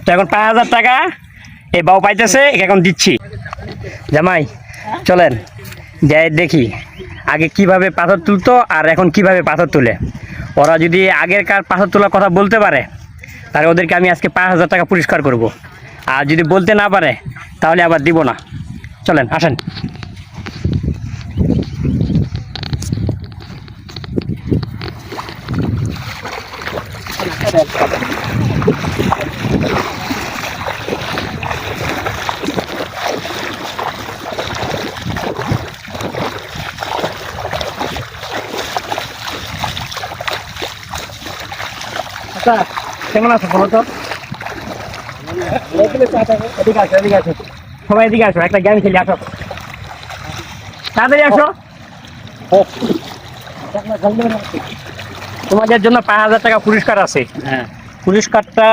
তো এখন 5,000 টাকা এই বাবু পাইতেছে, এখন দিচ্ছি। জামাই চলেন যাই দেখি আগে কিভাবে পাথর তুলতো আর এখন কিভাবে পাথর তুলে। ওরা যদি আগেরকার পাথর তোলার কথা বলতে পারে তাহলে ওদেরকে আমি আজকে 5,000 টাকা পুরস্কার করব, আর যদি বলতে না পারে তাহলে আবার দিব না। চলেন আসেন। আচ্ছা কেমন আছো বলো তো? এদিকে আসো, এদিকে আসো, সবাই এদিকে আসো, একটা গেম খেলি, আসো তাড়াতাড়ি আসো। তোমাদের জন্য 5,000 টাকা পুরস্কার আছে। হ্যাঁ, পুরস্কারটা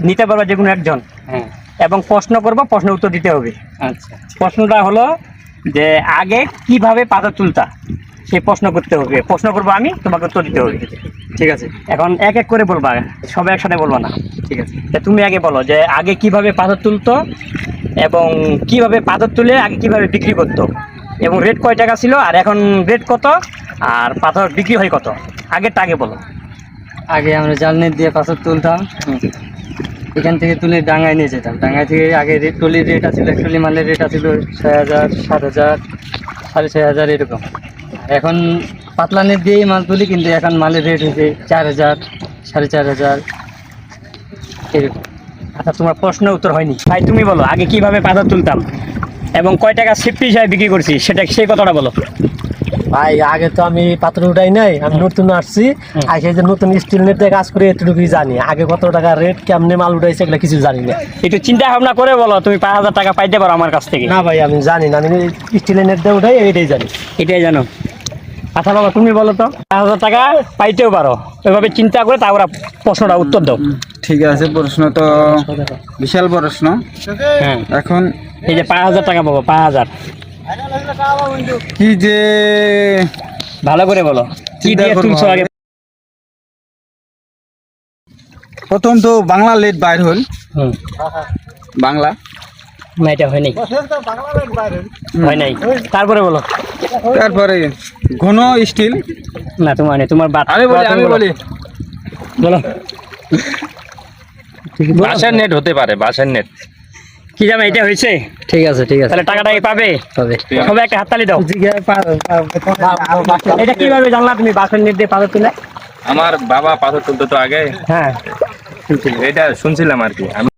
নিতে পারবে যে কোনো একজন। হ্যাঁ, এবং প্রশ্ন করবো, প্রশ্নের উত্তর দিতে হবে। আচ্ছা, প্রশ্নটা হলো যে আগে কিভাবে পাথর তুলতা, সেই প্রশ্ন করতে হবে। প্রশ্ন করবো আমি, তোমাকে উত্তর দিতে হবে। ঠিক আছে, এখন এক এক করে বলবা, সবাই একসাথে বলবো না। ঠিক আছে, তুমি আগে বলো যে আগে কিভাবে পাথর তুলতো এবং কিভাবে পাথর তুলে আগে কিভাবে বিক্রি করতো, এবং রেট কয় টাকা ছিল আর এখন রেট কত, আর পাথর বিক্রি হয় কত। আগেরটা আগে বলো। আগে আমরা জাল নেট দিয়ে পাথর তুলতাম, এখান থেকে তুলে ডাঙ্গায় নিয়ে যেতাম। ডাঙ্গায় থেকে আগে টলির রেট আছিল, টলি মালের রেট আছিল 6,000, 7,000, 6,500 এরকম। এখন পাতলা নেট দিয়েই মাল তুলি, কিন্তু এখন মালের রেট হয়েছে 4,000, 4,500 এরকম। আচ্ছা, তোমার প্রশ্ন উত্তর হয়নি। ভাই তুমি বলো আগে কিভাবে পাথর তুলতাম এবং কয় টাকা সেফটি হিসাবে বিক্রি করছি, সেটা সেই কথাটা বলো। ভাই আগে তো আমি পাথর উঠাই নাই, আমি নতুন আসছি, আর সেই যে নতুন স্টিল নেট দিয়ে কাজ করে এতটুকুই জানি। আগে কত টাকা রেট, কেমনে মাল উঠাইছে এগুলো কিছু জানি না। একটু চিন্তা ভাবনা করে বলো, তুমি 5,000 টাকা পাইতে পারো আমার কাছ থেকে। না ভাই আমি জানি না, আমি স্টিলের নেট দিয়ে উঠাই এইটাই জানি। এটাই জানো? আচ্ছা বাবা তুমি বলো তো, 5,000 টাকা পাইতেও পারো, ওইভাবে চিন্তা করে তারপর প্রশ্নটা উত্তর দাও। ঠিক আছে, প্রশ্ন তো বিশাল প্রশ্ন। হ্যাঁ, এখন এই যে 5,000 টাকা পাবো, 5,000 কি যে ভালো করে বলো, কি চিন্তা দিয়ে করবো তুলছো আগে। প্রথম তো বাংলা লেট বাইর হল, হুম, বাংলা না এটা হয় নাই, হয় নাই। তারপরে বলো। তারপরে ঘন স্টিল। না তোমার নেই, তোমার বাদ। আমি বলি বলো। বাসার নেট হতে পারে, বাসার নেট। কি জানো এটা হয়েছে? ঠিক আছে, ঠিক আছে, তাহলে টাকাটা কি পাবে? তবে সবাই একটা হাততালি দাও। এটা কিভাবে জানলা তুমি বাসের নেট দিয়ে পাথর তুলে? আমার বাবা পাথর তুলতো তো আগে, হ্যাঁ, এটা শুনছিলাম আর কি।